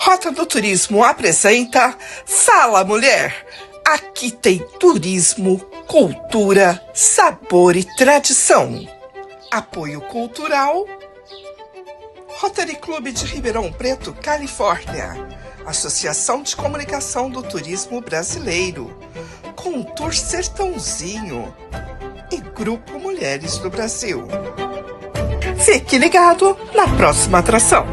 Rota do Turismo apresenta Fala Mulher. Aqui tem turismo, cultura, sabor e tradição. Apoio cultural Rotary Clube de Ribeirão Preto, Califórnia. Associação de Comunicação do Turismo Brasileiro. Contour Sertãozinho e Grupo Mulheres do Brasil. Fique ligado na próxima atração.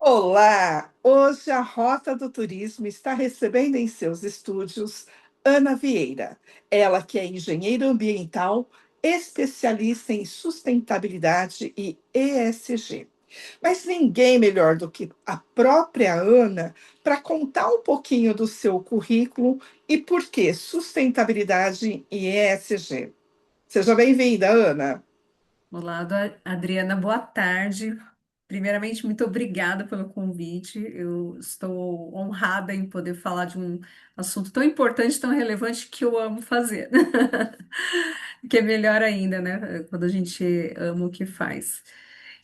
Olá! Hoje a Rota do Turismo está recebendo em seus estúdios Ana Vieira. Ela que é engenheira ambiental, especialista em sustentabilidade e ESG. Mas ninguém melhor do que a própria Ana para contar um pouquinho do seu currículo e por que sustentabilidade e ESG. Seja bem-vinda, Ana. Olá, Adriana, boa tarde. Primeiramente, muito obrigada pelo convite. Eu estou honrada em poder falar de um assunto tão importante, tão relevante que eu amo fazer. Que é melhor ainda, né? Quando a gente ama o que faz.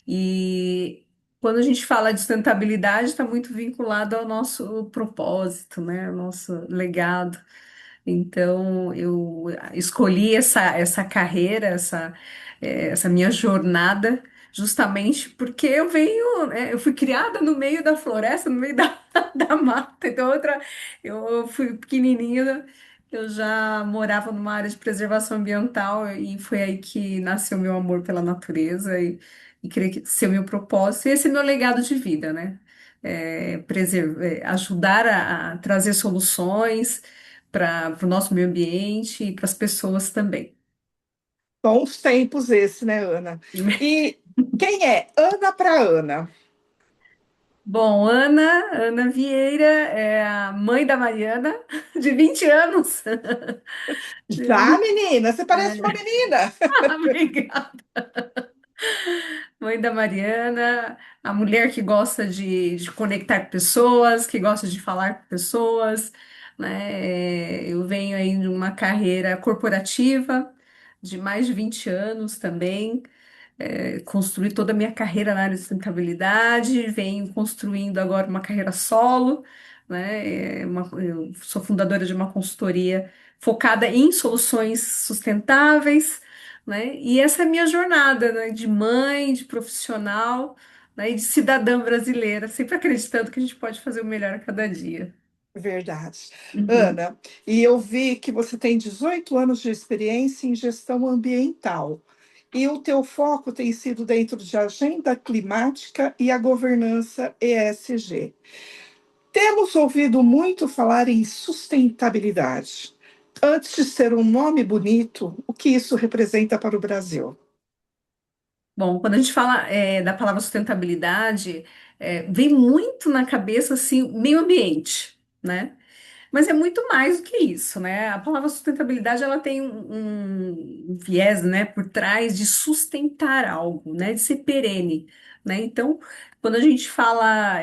E quando a gente fala de sustentabilidade, está muito vinculado ao nosso propósito, né? Ao nosso legado. Então, eu escolhi essa carreira, essa minha jornada, justamente porque eu fui criada no meio da floresta, no meio da mata. Então, eu fui pequenininha, eu já morava numa área de preservação ambiental e foi aí que nasceu meu amor pela natureza e creio que ser meu propósito. E esse é meu legado de vida, né? Ajudar a trazer soluções para o nosso meio ambiente e para as pessoas também. Bons tempos esse, né, Ana? E quem é Ana para Ana? Bom, Ana Vieira é a mãe da Mariana, de 20 anos. De Já, 20 menina, você parece uma é. menina. Obrigada. Mãe da Mariana, a mulher que gosta de conectar pessoas, que gosta de falar com pessoas, né? Eu venho aí de uma carreira corporativa de mais de 20 anos também. Construí toda a minha carreira na área de sustentabilidade, venho construindo agora uma carreira solo, né? Eu sou fundadora de uma consultoria focada em soluções sustentáveis, né? E essa é a minha jornada, né? De mãe, de profissional, né? E de cidadã brasileira, sempre acreditando que a gente pode fazer o melhor a cada dia. Verdade. Uhum. Ana, e eu vi que você tem 18 anos de experiência em gestão ambiental. E o teu foco tem sido dentro de agenda climática e a governança ESG. Temos ouvido muito falar em sustentabilidade. Antes de ser um nome bonito, o que isso representa para o Brasil? Bom, quando a gente fala da palavra sustentabilidade, vem muito na cabeça assim, meio ambiente, né? Mas é muito mais do que isso, né? A palavra sustentabilidade ela tem um viés, né, por trás de sustentar algo, né, de ser perene, né? Então, quando a gente fala,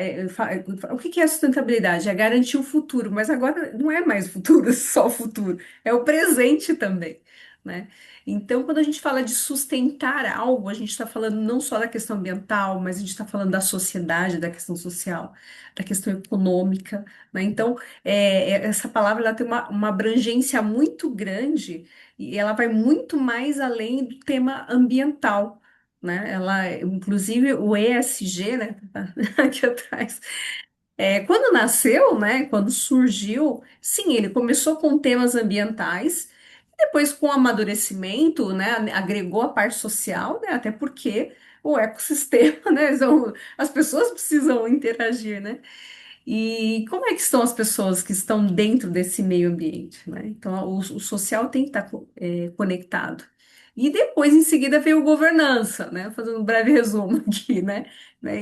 o que que é sustentabilidade? É garantir o futuro, mas agora não é mais o futuro, só o futuro, é o presente também, né? Então, quando a gente fala de sustentar algo, a gente está falando não só da questão ambiental, mas a gente está falando da sociedade, da questão social, da questão econômica, né? Então, essa palavra ela tem uma abrangência muito grande e ela vai muito mais além do tema ambiental, né? Inclusive, o ESG, né? Tá aqui atrás. Quando nasceu, né? Quando surgiu, sim, ele começou com temas ambientais. Depois, com o amadurecimento, né, agregou a parte social, né, até porque o ecossistema, né, as pessoas precisam interagir, né? E como é que estão as pessoas que estão dentro desse meio ambiente, né? Então, o social tem que estar conectado. E depois, em seguida, veio governança, né? Fazendo um breve resumo aqui, né?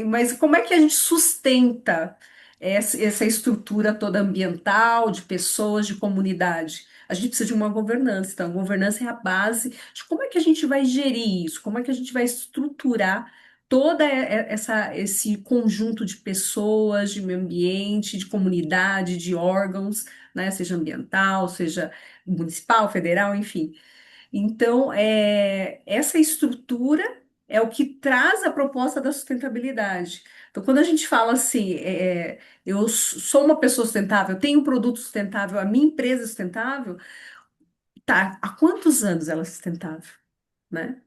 Mas como é que a gente sustenta essa estrutura toda ambiental, de pessoas, de comunidade? A gente precisa de uma governança. Então, a governança é a base de como é que a gente vai gerir isso, como é que a gente vai estruturar esse conjunto de pessoas, de meio ambiente, de comunidade, de órgãos, né, seja ambiental, seja municipal, federal, enfim. Então, essa estrutura é o que traz a proposta da sustentabilidade. Então, quando a gente fala assim, eu sou uma pessoa sustentável, eu tenho um produto sustentável, a minha empresa é sustentável, tá, há quantos anos ela é sustentável? Né?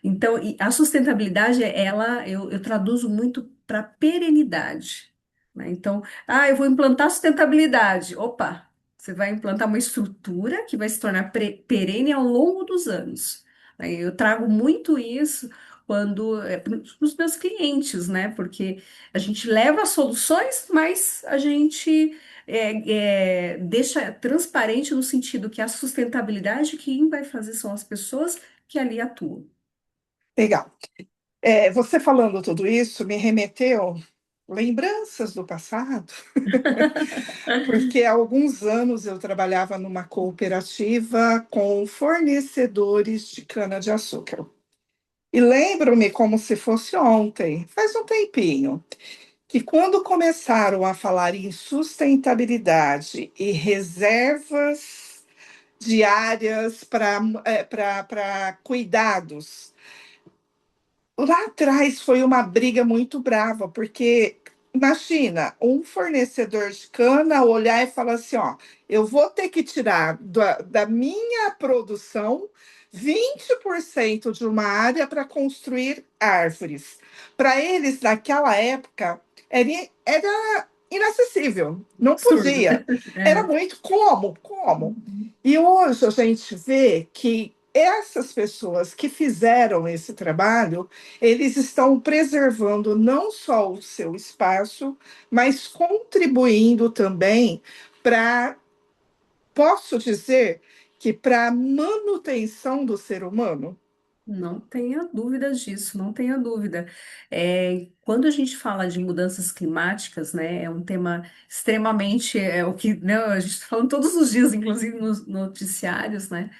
Então, e a sustentabilidade, eu traduzo muito para perenidade, né? Então, eu vou implantar sustentabilidade. Opa, você vai implantar uma estrutura que vai se tornar perene ao longo dos anos, né? Eu trago muito isso quando para os meus clientes, né? Porque a gente leva soluções, mas a gente deixa transparente no sentido que a sustentabilidade, quem vai fazer são as pessoas que ali atuam. Legal. Você falando tudo isso me remeteu lembranças do passado, porque há alguns anos eu trabalhava numa cooperativa com fornecedores de cana-de-açúcar. E lembro-me como se fosse ontem, faz um tempinho, que quando começaram a falar em sustentabilidade e reservas diárias para cuidados, lá atrás foi uma briga muito brava, porque imagina um fornecedor de cana olhar e falar assim: ó, eu vou ter que tirar da minha produção 20% de uma área para construir árvores. Para eles, naquela época, era inacessível, não Absurdo. podia. Era É. muito como? Como? E hoje a gente vê que essas pessoas que fizeram esse trabalho eles estão preservando não só o seu espaço, mas contribuindo também para, posso dizer, que para a manutenção do ser humano. Não tenha dúvida disso, não tenha dúvida. Quando a gente fala de mudanças climáticas, né, é um tema extremamente, o que, né, a gente está falando todos os dias, inclusive nos noticiários, né?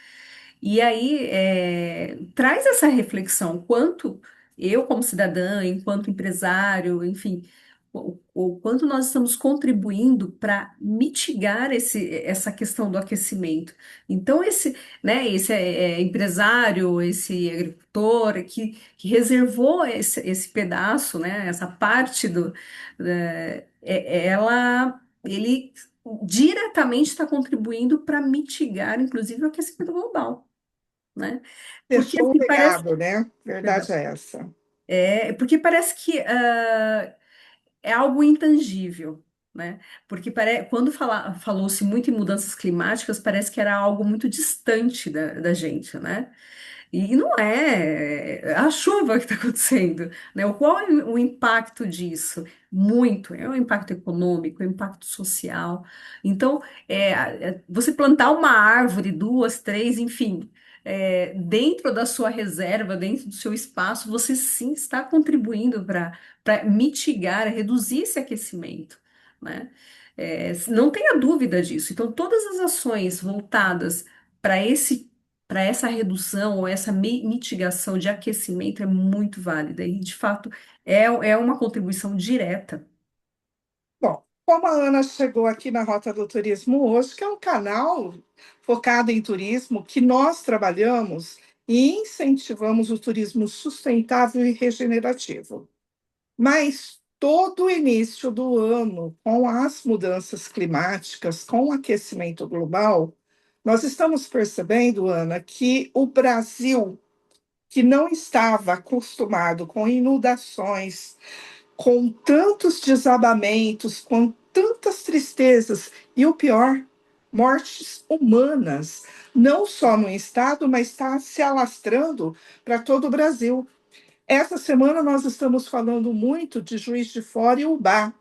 E aí traz essa reflexão, quanto eu, como cidadã, enquanto empresário, enfim, o quanto nós estamos contribuindo para mitigar essa questão do aquecimento. Então, esse empresário, esse agricultor que reservou esse pedaço, né, essa parte ele diretamente está contribuindo para mitigar, inclusive, o aquecimento global, né? Porque Deixou um assim, parece, legado, né? Verdade perdão, é essa. porque parece que é algo intangível, né? Porque quando falou-se muito em mudanças climáticas, parece que era algo muito distante da gente, né? E não é a chuva que está acontecendo, né? Qual é o impacto disso? Muito, é o impacto econômico, é o impacto social. Então, você plantar uma árvore, duas, três, enfim, dentro da sua reserva, dentro do seu espaço, você sim está contribuindo para mitigar, reduzir esse aquecimento, né? Não tenha dúvida disso. Então, todas as ações voltadas para para essa redução ou essa mitigação de aquecimento é muito válida e, de fato, é uma contribuição direta. Bom, como a Ana chegou aqui na Rota do Turismo hoje, que é um canal focado em turismo, que nós trabalhamos e incentivamos o turismo sustentável e regenerativo. Mas todo o início do ano, com as mudanças climáticas, com o aquecimento global, nós estamos percebendo, Ana, que o Brasil, que não estava acostumado com inundações, com tantos desabamentos, com tantas tristezas, e o pior, mortes humanas, não só no estado, mas está se alastrando para todo o Brasil. Essa semana nós estamos falando muito de Juiz de Fora e Ubá,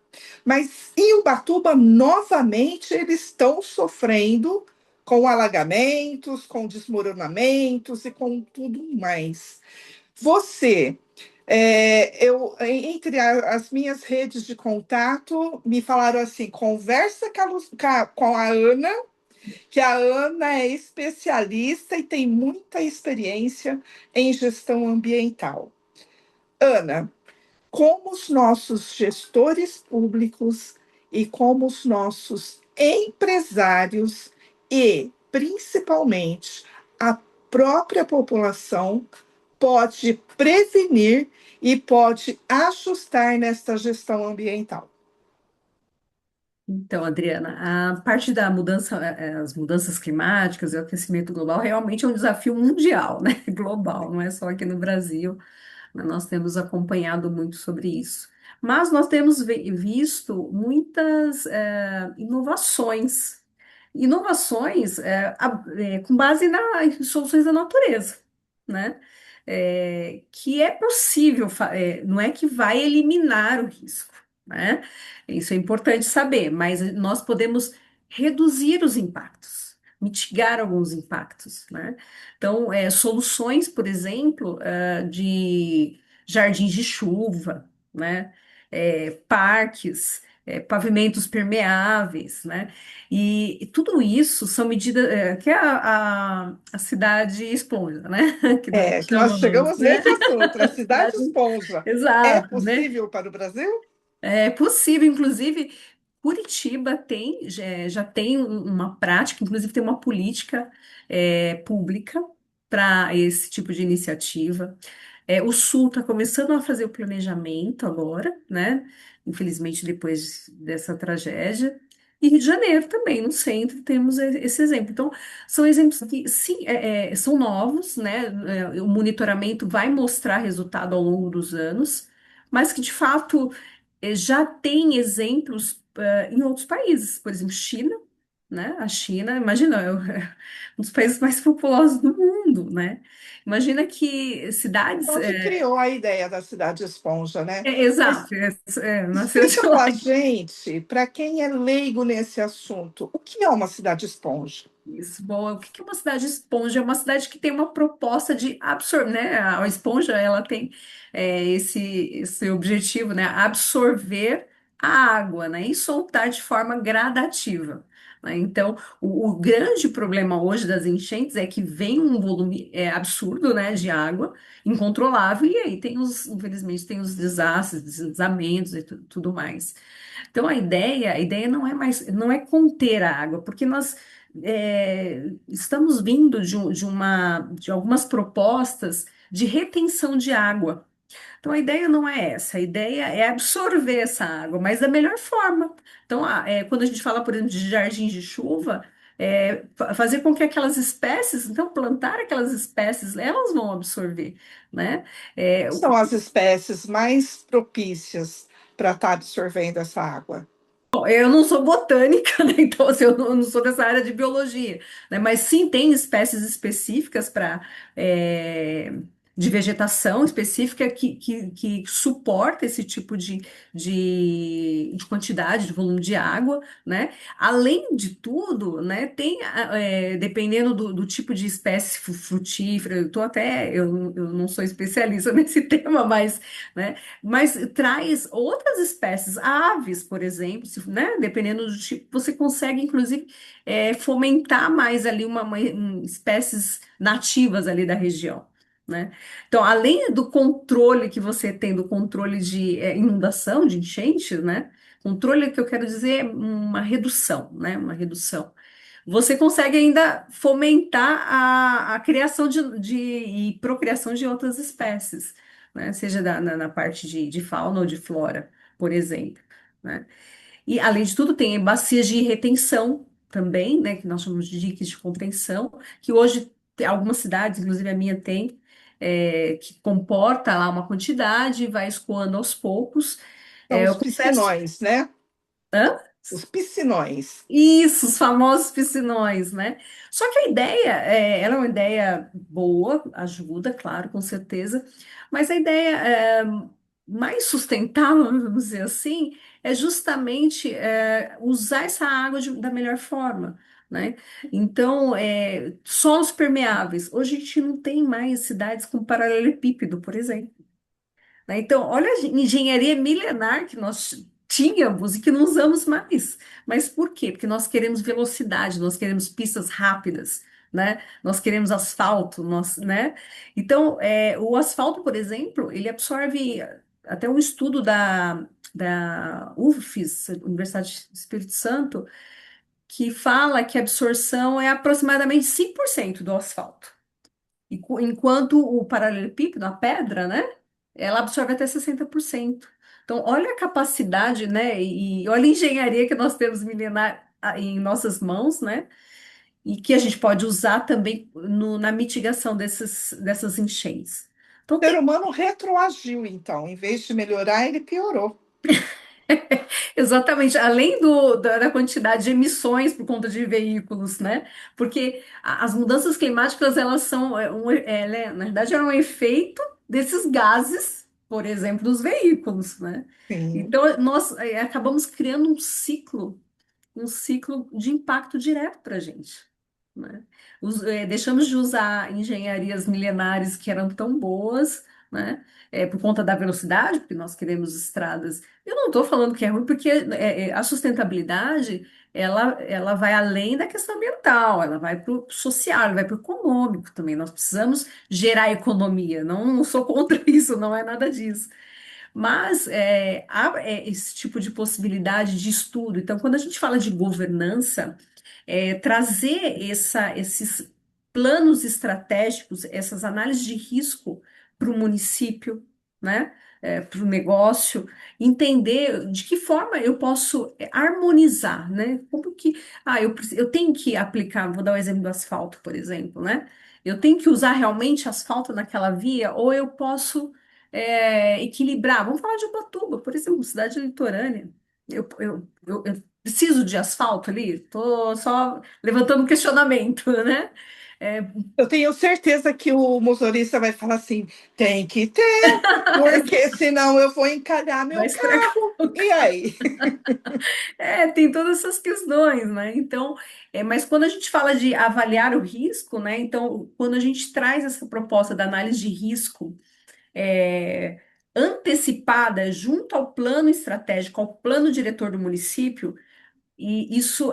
mas em Ubatuba, novamente, eles estão sofrendo com alagamentos, com desmoronamentos e com tudo mais. Você, entre as minhas redes de contato, me falaram assim: conversa com a Ana, que a Ana é especialista e tem muita experiência em gestão ambiental. Ana, como os nossos gestores públicos e como os nossos empresários e, principalmente a própria população, pode prevenir e pode ajustar nesta gestão ambiental? Então, Adriana, a parte da mudança, as mudanças climáticas e o aquecimento global realmente é um desafio mundial, né? Global, não é só aqui no Brasil, mas nós temos acompanhado muito sobre isso. Mas nós temos visto muitas inovações. Inovações com base em soluções da natureza, né? Que é possível, não é que vai eliminar o risco, né? Isso é importante saber, mas nós podemos reduzir os impactos, mitigar alguns impactos, né? Então, soluções, por exemplo, de jardins de chuva, né? Parques, pavimentos permeáveis, né? E tudo isso são medidas, que é a cidade esponja, né? Que nós É, que nós chamamos, chegamos né? nesse assunto, a cidade Cidade, esponja. É exato, né? possível para o Brasil? É possível, inclusive, Curitiba tem, já tem uma prática, inclusive tem uma política pública para esse tipo de iniciativa. O Sul está começando a fazer o planejamento agora, né? Infelizmente, depois dessa tragédia. E Rio de Janeiro também, no centro, temos esse exemplo. Então, são exemplos que, sim, são novos, né? O monitoramento vai mostrar resultado ao longo dos anos, mas que, de fato, já tem exemplos, em outros países. Por exemplo, China, né? A China, imagina, um dos países mais populosos do mundo, né? Imagina que cidades. Onde criou a ideia da cidade esponja, né? Mas Exato, nasceu de explica lá. para a gente, para quem é leigo nesse assunto, o que é uma cidade esponja? Isso. Bom, o que que é uma cidade esponja? É uma cidade que tem uma proposta de absorver, né? A esponja, ela tem esse objetivo, né? Absorver a água, né? E soltar de forma gradativa, né? Então, o grande problema hoje das enchentes é que vem um volume absurdo, né, de água, incontrolável, e aí infelizmente, tem os desastres, deslizamentos e tudo mais. Então a ideia não é conter a água, porque nós estamos vindo de algumas propostas de retenção de água. Então a ideia não é essa, a ideia é absorver essa água, mas da melhor forma. Então, quando a gente fala, por exemplo, de jardins de chuva, fazer com que aquelas espécies, então plantar aquelas espécies, elas vão absorver, né? É, São as espécies mais propícias para estar absorvendo essa água. Eu não sou botânica, né? Então assim, eu não sou dessa área de biologia, né? Mas sim tem espécies específicas para de vegetação específica que suporta esse tipo de quantidade, de volume de água, né? Além de tudo, né? Tem dependendo do tipo de espécie frutífera, eu não sou especialista nesse tema, né? Mas traz outras espécies, aves, por exemplo, né? Dependendo do tipo, você consegue, inclusive, fomentar mais ali espécies nativas ali da região, né? Então, além do controle que você tem, do controle de inundação, de enchentes, né? Controle que eu quero dizer é uma redução, né? Uma redução. Você consegue ainda fomentar a criação e procriação de outras espécies, né? Seja na parte de fauna ou de flora, por exemplo, né? E, além de tudo, tem bacias de retenção também, né? Que nós chamamos de diques de contenção, que hoje algumas cidades, inclusive a minha tem, que comporta lá uma quantidade e vai escoando aos poucos. São Eu os confesso. piscinões, né? Hã? Os piscinões. Isso, os famosos piscinões, né? Só que a ideia, ela é uma ideia boa, ajuda, claro, com certeza, mas a ideia mais sustentável, vamos dizer assim, é justamente usar essa água da melhor forma, né? Então, solos permeáveis. Hoje a gente não tem mais cidades com paralelepípedo, por exemplo, né? Então, olha a engenharia milenar que nós tínhamos e que não usamos mais. Mas por quê? Porque nós queremos velocidade, nós queremos pistas rápidas, né? Nós queremos asfalto, né? Então, o asfalto, por exemplo, ele absorve até um estudo da UFES, Universidade do Espírito Santo, que fala que a absorção é aproximadamente 5% do asfalto. Enquanto o paralelepípedo, a pedra, né? Ela absorve até 60%. Então, olha a capacidade, né? E olha a engenharia que nós temos milenar em nossas mãos, né? E que a gente pode usar também na mitigação dessas enchentes. Então, O ser humano retroagiu, então, em vez de melhorar, ele piorou. exatamente, além da quantidade de emissões por conta de veículos, né? Porque as mudanças climáticas, elas são, na verdade, é um efeito desses gases, por exemplo, dos veículos, né? Sim. Então, nós acabamos criando um ciclo de impacto direto para a gente, né? Deixamos de usar engenharias milenares que eram tão boas, né? Por conta da velocidade, porque nós queremos estradas. Eu não estou falando que é ruim, porque a sustentabilidade ela vai além da questão ambiental, ela vai para o social, ela vai para o econômico também. Nós precisamos gerar economia. Não sou contra isso, não é nada disso. Mas há esse tipo de possibilidade de estudo. Então, quando a gente fala de governança, trazer esses planos estratégicos, essas análises de risco para o município, né? Para o negócio, entender de que forma eu posso harmonizar, né? Como que, eu tenho que aplicar, vou dar o exemplo do asfalto, por exemplo, né? Eu tenho que usar realmente asfalto naquela via, ou eu posso equilibrar. Vamos falar de Ubatuba, por exemplo, cidade litorânea. Eu preciso de asfalto ali? Estou só levantando um questionamento, né? É, Eu tenho certeza que o motorista vai falar assim: tem que ter, porque senão eu vou encalhar vai meu estragar. carro. E aí? Tem todas essas questões, né? Então, mas quando a gente fala de avaliar o risco, né? Então, quando a gente traz essa proposta da análise de risco é, antecipada junto ao plano estratégico, ao plano diretor do município, e isso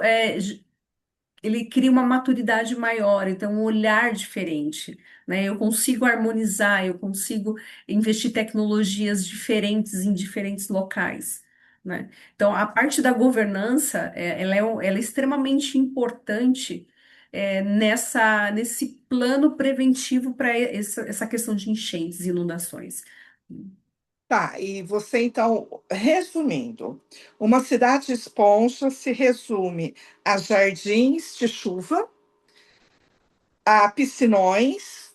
ele cria uma maturidade maior, então um olhar diferente, né? Eu consigo harmonizar, eu consigo investir tecnologias diferentes em diferentes locais, né? Então a parte da governança, ela é extremamente importante nesse plano preventivo para essa questão de enchentes e inundações. Tá, e você então, resumindo, uma cidade esponja se resume a jardins de chuva, a piscinões,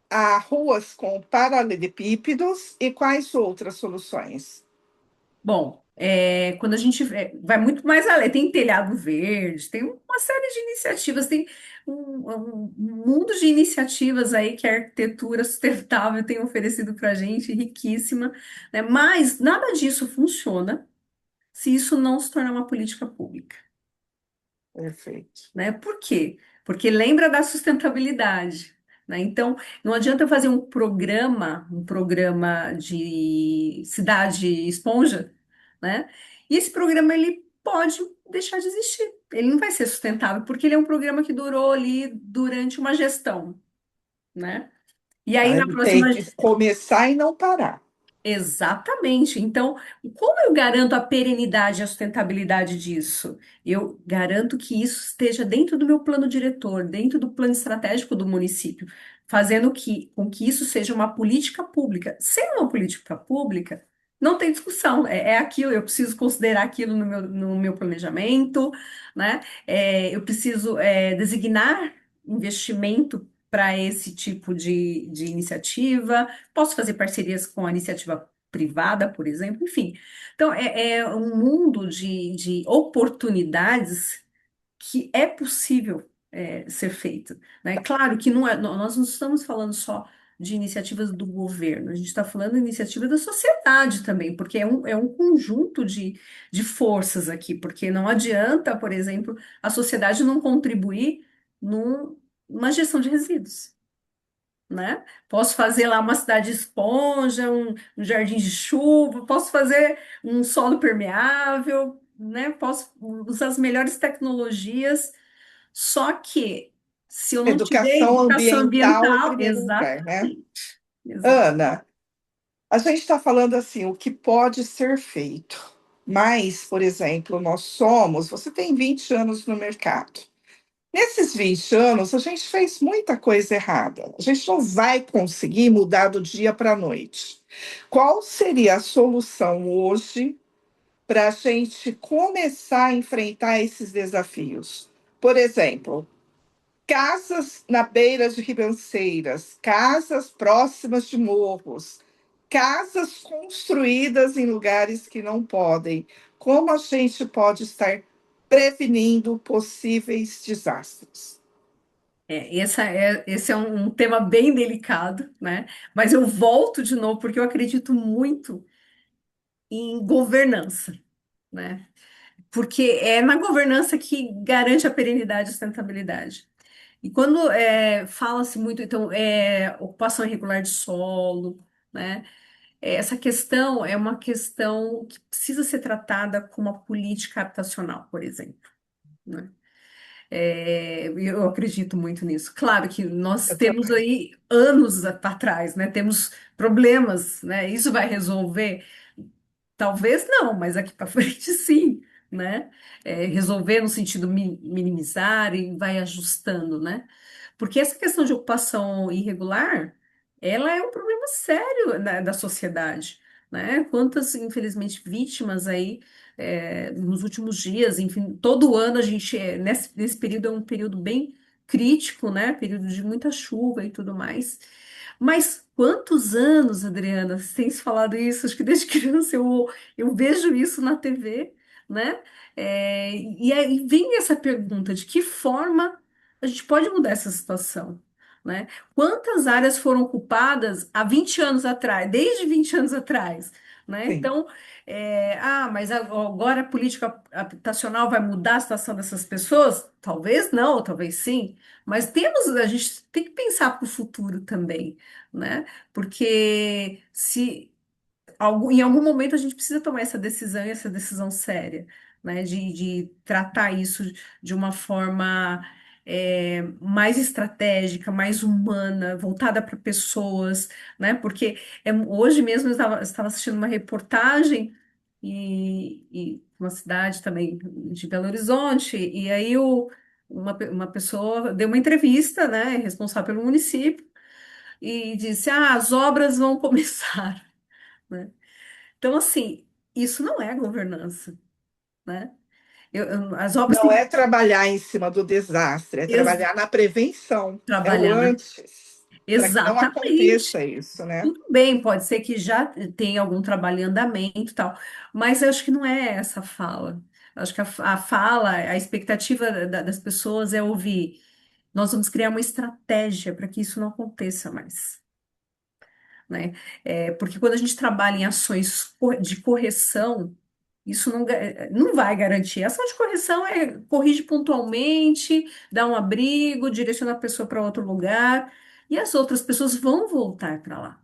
a ruas com paralelepípedos e quais outras soluções? Bom, quando a gente vai muito mais além, tem telhado verde, tem uma série de iniciativas, tem um mundo de iniciativas aí que a arquitetura sustentável tem oferecido para a gente, riquíssima, né? Mas nada disso funciona se isso não se tornar uma política pública, Perfeito. né? Por quê? Porque lembra da sustentabilidade, né? Então, não adianta eu fazer um programa de cidade esponja, né? E esse programa ele pode deixar de existir. Ele não vai ser sustentável porque ele é um programa que durou ali durante uma gestão, né? E aí Tá? na Ele tem próxima que começar e não parar. exatamente. Então, como eu garanto a perenidade e a sustentabilidade disso? Eu garanto que isso esteja dentro do meu plano diretor, dentro do plano estratégico do município, fazendo com que isso seja uma política pública. Sem uma política pública, não tem discussão. É aquilo, eu preciso considerar aquilo no meu planejamento, né? Eu preciso designar investimento para esse tipo de iniciativa. Posso fazer parcerias com a iniciativa privada, por exemplo, enfim. Então, é um mundo de oportunidades que é possível ser feito, né? Claro que não nós não estamos falando só de iniciativas do governo, a gente está falando de iniciativa da sociedade também, porque é um conjunto de forças aqui, porque não adianta, por exemplo, a sociedade não contribuir numa gestão de resíduos, né? Posso fazer lá uma cidade esponja, um jardim de chuva, posso fazer um solo permeável, né? Posso usar as melhores tecnologias, só que se eu não tiver Educação educação ambiental em ambiental, primeiro lugar, né? exatamente, exato. Ana, a gente está falando assim, o que pode ser feito. Mas, por exemplo, você tem 20 anos no mercado. Nesses 20 anos, a gente fez muita coisa errada. A gente não vai conseguir mudar do dia para a noite. Qual seria a solução hoje para a gente começar a enfrentar esses desafios? Por exemplo, casas na beira de ribanceiras, casas próximas de morros, casas construídas em lugares que não podem. Como a gente pode estar prevenindo possíveis desastres? Esse é um tema bem delicado, né? Mas eu volto de novo porque eu acredito muito em governança, né? Porque é na governança que garante a perenidade e a sustentabilidade. E quando fala-se muito, então, ocupação irregular de solo, né? Essa questão é uma questão que precisa ser tratada como uma política habitacional, por exemplo, né? Eu acredito muito nisso. Claro que nós Eu temos também. aí anos para trás, né? Temos problemas, né? Isso vai resolver? Talvez não, mas aqui para frente sim, né? Resolver no sentido minimizar e vai ajustando, né? Porque essa questão de ocupação irregular, ela é um problema sério da sociedade, né? Quantas, infelizmente, vítimas aí nos últimos dias, enfim, todo ano a gente, nesse período é um período bem crítico, né? Período de muita chuva e tudo mais. Mas quantos anos, Adriana, você tem se falado isso? Acho que desde criança eu vejo isso na TV, né? E aí vem essa pergunta: de que forma a gente pode mudar essa situação, né? Quantas áreas foram ocupadas há 20 anos atrás, desde 20 anos atrás, né? Sim, Então, mas agora a política habitacional vai mudar a situação dessas pessoas? Talvez não, talvez sim, mas a gente tem que pensar para o futuro também, né? Porque se em algum momento a gente precisa tomar essa decisão e essa decisão séria, né? De tratar isso de uma forma mais estratégica, mais humana, voltada para pessoas, né? Porque hoje mesmo eu estava assistindo uma reportagem e uma cidade também de Belo Horizonte, e aí uma pessoa deu uma entrevista, né? Responsável pelo município, e disse: as obras vão começar. Né? Então, assim, isso não é governança, né? As obras não têm é que trabalhar em cima do desastre, é ex- trabalhar na prevenção, é o trabalhar, né? antes, para que não Exatamente. aconteça isso, né? Tudo bem, pode ser que já tenha algum trabalho em andamento e tal, mas eu acho que não é essa a fala. Eu acho que a fala, a expectativa das pessoas é ouvir: nós vamos criar uma estratégia para que isso não aconteça mais. Né? Porque quando a gente trabalha em ações de correção, isso não vai garantir. A ação de correção corrige pontualmente, dá um abrigo, direciona a pessoa para outro lugar, e as outras pessoas vão voltar para lá,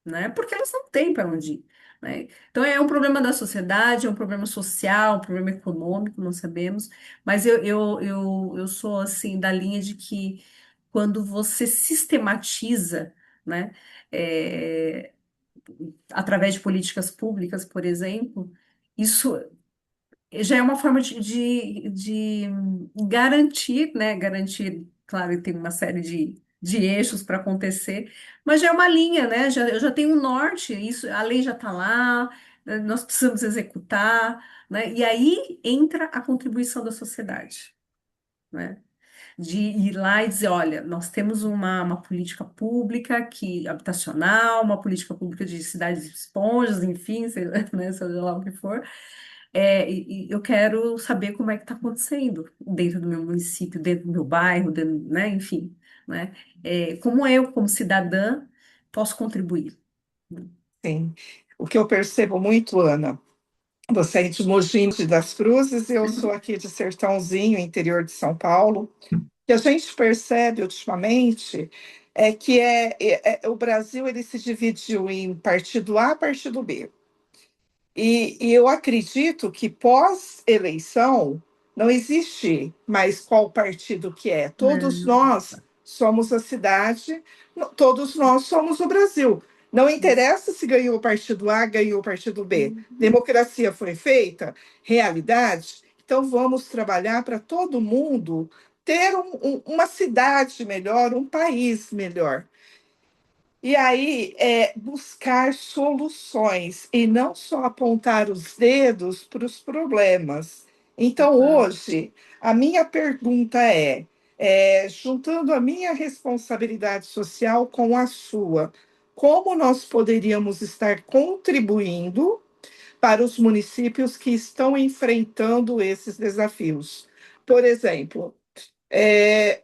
né? Porque elas não têm para onde ir, né? Então é um problema da sociedade, é um problema social, um problema econômico, não sabemos, mas eu sou assim da linha de que quando você sistematiza, né? é, Através de políticas públicas, por exemplo, isso já é uma forma de garantir, né? Garantir, claro, que tem uma série de eixos para acontecer, mas já é uma linha, né? Eu já tenho um norte, isso, a lei já está lá, nós precisamos executar, né? E aí entra a contribuição da sociedade, né? De ir lá e dizer: olha, nós temos uma política pública habitacional, uma política pública de cidades esponjas, enfim, né, seja lá o que for, e eu quero saber como é que está acontecendo dentro do meu município, dentro do meu bairro, né, enfim, né, como eu, como cidadã, posso contribuir. Sim. O que eu percebo muito, Ana, você é de Mogi das Cruzes, e eu sou aqui de Sertãozinho, interior de São Paulo. O que a gente percebe ultimamente é que o Brasil ele se dividiu em partido A, partido B. E eu acredito que pós-eleição não existe mais qual partido que é. Todos Hum, nós somos a cidade, todos nós somos o Brasil. Não interessa se ganhou o partido A, ganhou o partido B. Democracia foi feita, realidade. Então vamos trabalhar para todo mundo ter uma cidade melhor, um país melhor. E aí é buscar soluções e não só apontar os dedos para os problemas. Então, Exato. hoje, a minha pergunta juntando a minha responsabilidade social com a sua, como nós poderíamos estar contribuindo para os municípios que estão enfrentando esses desafios? Por exemplo, é,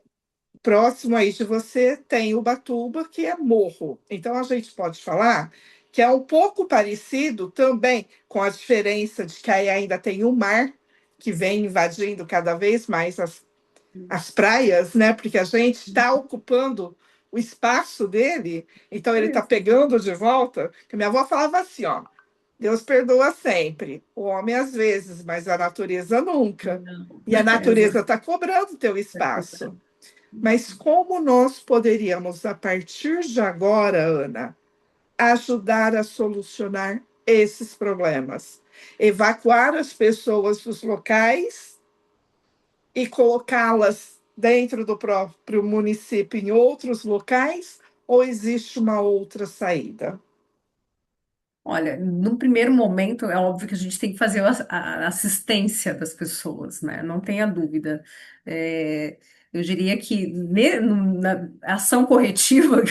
próximo aí de você tem Ubatuba, que é morro. Então a gente pode falar que é um pouco parecido também, com a diferença de que aí ainda tem o mar, que vem invadindo cada vez mais as praias, né? Porque a gente está ocupando o espaço dele, então ele está Isso. pegando de volta. Que minha avó falava assim, ó, Deus perdoa sempre, o homem às vezes, mas a natureza nunca. Não. E a natureza Exato. está cobrando teu espaço. Mas como nós poderíamos, a partir de agora, Ana, ajudar a solucionar esses problemas? Evacuar as pessoas dos locais e colocá-las dentro do próprio município em outros locais? Ou existe uma outra saída? Olha, num primeiro momento, é óbvio que a gente tem que fazer a assistência das pessoas, né? Não tenha dúvida. Eu diria que na ação corretiva,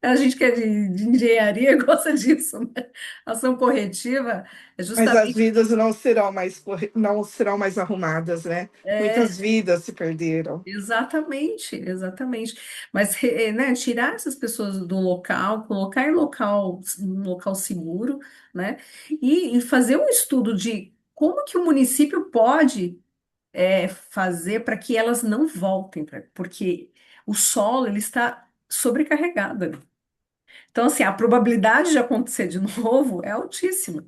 a gente que é de engenharia gosta disso, né? Ação corretiva é Mas as justamente. vidas não serão mais arrumadas, né? É, Muitas vidas se perderam. exatamente, exatamente. Mas né, tirar essas pessoas do local, colocar em um local seguro, né? E fazer um estudo de como que o município pode fazer para que elas não voltem, porque o solo ele está sobrecarregado ali. Então, assim, a probabilidade de acontecer de novo é altíssima,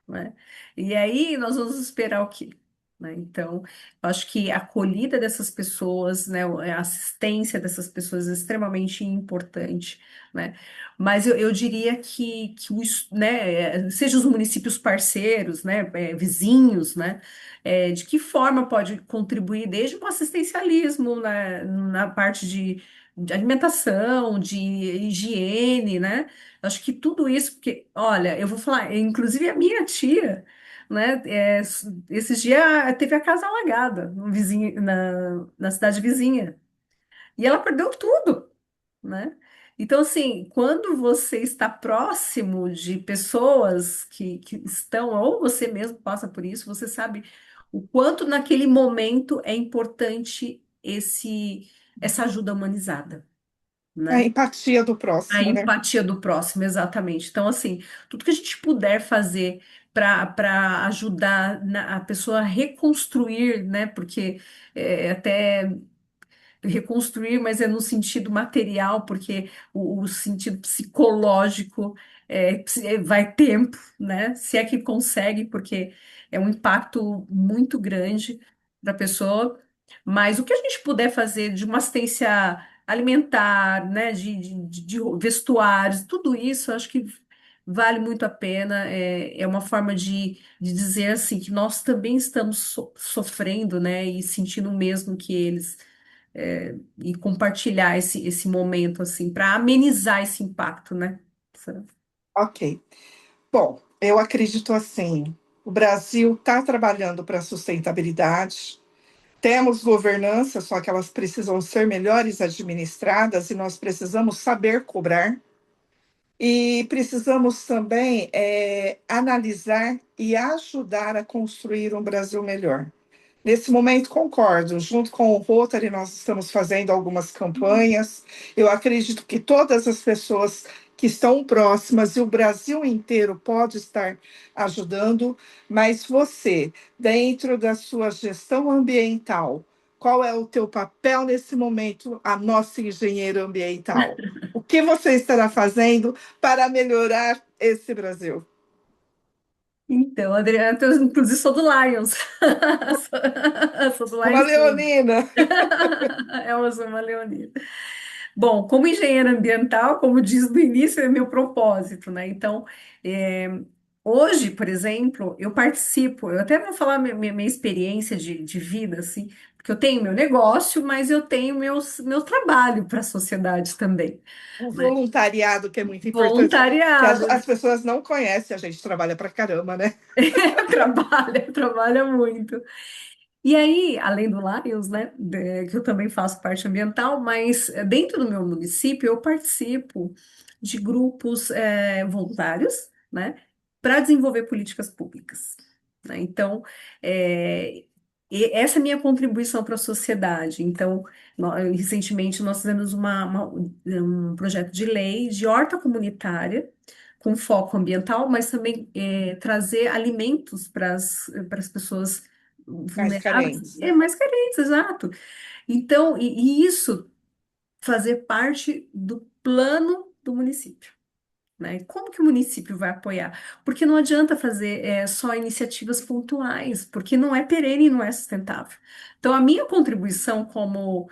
né? E aí nós vamos esperar o quê? Né? Então, eu acho que a acolhida dessas pessoas, né, a assistência dessas pessoas é extremamente importante, né? Mas eu diria que né, seja os municípios parceiros, né, vizinhos, né, de que forma pode contribuir desde o assistencialismo, né, na parte de alimentação, de higiene, né? Acho que tudo isso, porque, olha, eu vou falar, inclusive a minha tia, né, esses dias teve a casa alagada no vizinho, na cidade vizinha, e ela perdeu tudo, né? Então, assim, quando você está próximo de pessoas que estão, ou você mesmo passa por isso, você sabe o quanto naquele momento é importante essa ajuda humanizada, A né? empatia do A próximo, né? empatia do próximo, exatamente. Então, assim, tudo que a gente puder fazer para ajudar a pessoa a reconstruir, né? Porque até reconstruir, mas é no sentido material, porque o sentido psicológico vai tempo, né? Se é que consegue, porque é um impacto muito grande para a pessoa. Mas o que a gente puder fazer de uma assistência alimentar, né? De vestuários, tudo isso, eu acho que vale muito a pena. É uma forma de dizer assim que nós também estamos sofrendo, né? E sentindo o mesmo que eles e compartilhar esse momento assim para amenizar esse impacto, né? Ok. Bom, eu acredito assim: o Brasil está trabalhando para a sustentabilidade. Temos governança, só que elas precisam ser melhores administradas e nós precisamos saber cobrar. E precisamos também analisar e ajudar a construir um Brasil melhor. Nesse momento, concordo. Junto com o Rotary, nós estamos fazendo algumas campanhas. Eu acredito que todas as pessoas que estão próximas e o Brasil inteiro pode estar ajudando, mas você, dentro da sua gestão ambiental, qual é o teu papel nesse momento, a nossa engenheira ambiental? O que você estará fazendo para melhorar esse Brasil? Então, Adriana, eu, inclusive sou do Lions. Sou do Uma Lions Clube. leonina. É uma leonina. Bom, como engenheira ambiental, como diz no início, é meu propósito, né? Então, é, hoje, por exemplo, eu participo, eu até vou falar minha experiência de vida, assim, porque eu tenho meu negócio, mas eu tenho meu trabalho para a sociedade também, O né? voluntariado, que é muito importante, que Voluntariado, as pessoas não conhecem, a gente trabalha pra caramba, né? trabalha muito. E aí, além do Lions, né, que eu também faço parte ambiental, mas dentro do meu município eu participo de grupos voluntários, né, para desenvolver políticas públicas, né? Então, essa é a minha contribuição para a sociedade. Então, recentemente nós fizemos um projeto de lei de horta comunitária com foco ambiental, mas também trazer alimentos para as pessoas Mais vulneráveis, carentes, né? mais carentes, exato. Então, e isso fazer parte do plano do município, né? Como que o município vai apoiar? Porque não adianta fazer só iniciativas pontuais, porque não é perene e não é sustentável. Então, a minha contribuição como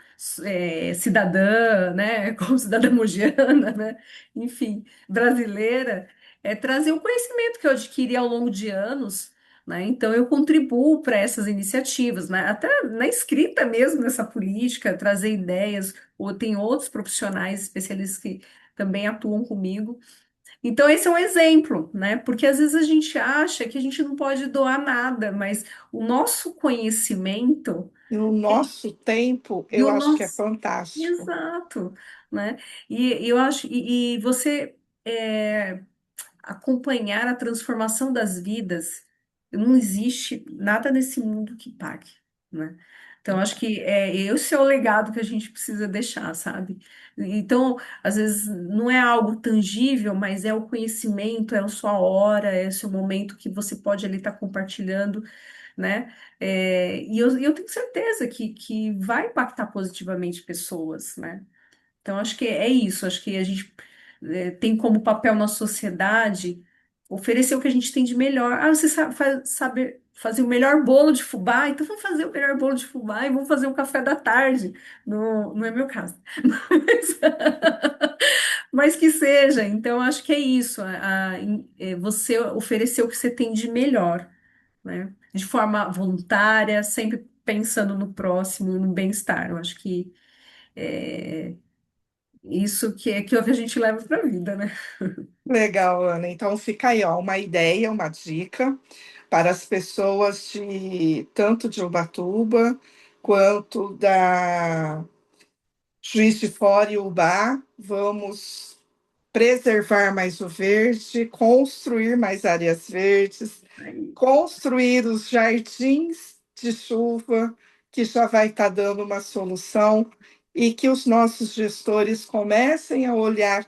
cidadã, né, como cidadã mogiana, né, enfim, brasileira, é trazer o conhecimento que eu adquiri ao longo de anos, né? Então, eu contribuo para essas iniciativas, né? Até na escrita mesmo dessa política, trazer ideias, ou tem outros profissionais especialistas que também atuam comigo. Então, esse é um exemplo, né? Porque às vezes a gente acha que a gente não pode doar nada, mas o nosso conhecimento E no nosso tempo, e eu o acho que é nosso. fantástico. Exato, né? E eu acho, e você acompanhar a transformação das vidas, não existe nada nesse mundo que pague, né? Então, acho que esse é o legado que a gente precisa deixar, sabe? Então, às vezes, não é algo tangível, mas é o conhecimento, é a sua hora, é o seu momento que você pode ali estar compartilhando, né? E eu tenho certeza que vai impactar positivamente pessoas, né? Então, acho que é isso. Acho que a gente tem como papel na sociedade oferecer o que a gente tem de melhor. Ah, você sabe fazer o melhor bolo de fubá? Então, vamos fazer o melhor bolo de fubá e vamos fazer um café da tarde. Não, não é meu caso. Mas, mas que seja. Então, acho que é isso. Você oferecer o que você tem de melhor, né? De forma voluntária, sempre pensando no próximo, no bem-estar. Eu acho que é, isso que é o que a gente leva para a vida, né? Legal, Ana. Então fica aí, ó, uma ideia, uma dica para as pessoas de tanto de Ubatuba quanto da Juiz de Fora e Ubá. Vamos preservar mais o verde, construir mais áreas verdes, Aí, construir os jardins de chuva, que já vai estar dando uma solução, e que os nossos gestores comecem a olhar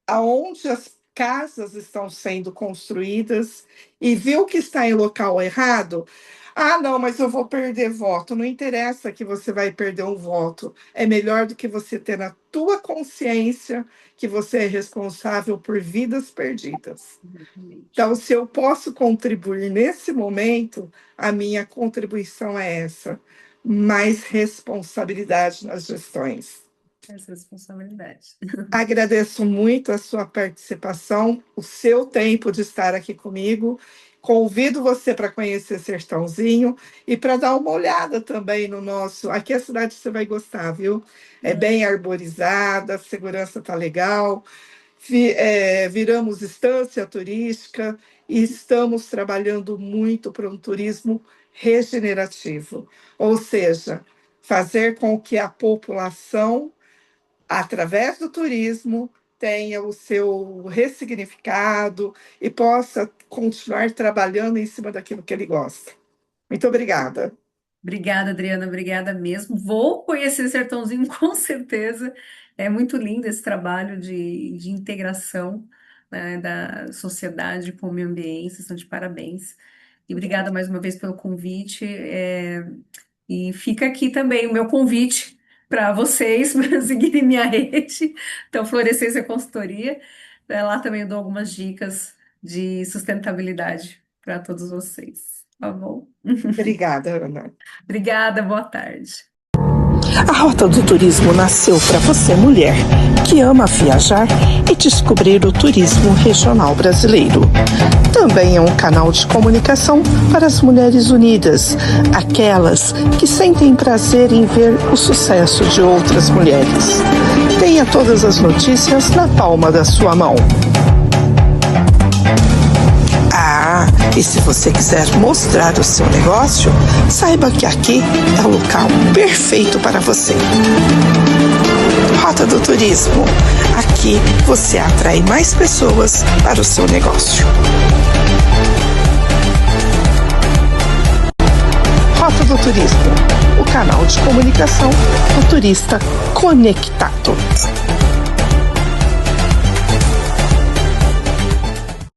aonde as casas estão sendo construídas e viu que está em local errado. Ah, não, mas eu vou perder voto. Não interessa que você vai perder um voto. É melhor do que você ter na tua consciência que você é responsável por vidas perdidas. exatamente. Então, se eu posso contribuir nesse momento, a minha contribuição é essa: mais responsabilidade nas gestões. Essa responsabilidade. Agradeço muito a sua participação, o seu tempo de estar aqui comigo. Convido você para conhecer Sertãozinho e para dar uma olhada também no nosso. Aqui a cidade você vai gostar, viu? É bem arborizada, a segurança está legal. Viramos estância turística e estamos trabalhando muito para um turismo regenerativo, ou seja, fazer com que a população através do turismo, tenha o seu ressignificado e possa continuar trabalhando em cima daquilo que ele gosta. Muito obrigada. Obrigada, Adriana, obrigada mesmo. Vou conhecer Sertãozinho com certeza. É muito lindo esse trabalho de integração, né, da sociedade com o meio ambiente. Vocês estão de parabéns. E obrigada mais uma vez pelo convite. E fica aqui também o meu convite para vocês para seguirem minha rede. Então, Florescência Consultoria. Lá também eu dou algumas dicas de sustentabilidade para todos vocês. Tá bom? Obrigada, Ana. Obrigada, boa tarde. A Rota do Turismo nasceu para você, mulher, que ama viajar e descobrir o turismo regional brasileiro. Também é um canal de comunicação para as mulheres unidas, aquelas que sentem prazer em ver o sucesso de outras mulheres. Tenha todas as notícias na palma da sua mão. E se você quiser mostrar o seu negócio, saiba que aqui é o local perfeito para você. Rota do Turismo. Aqui você atrai mais pessoas para o seu negócio. Rota do Turismo, o canal de comunicação do turista conectado.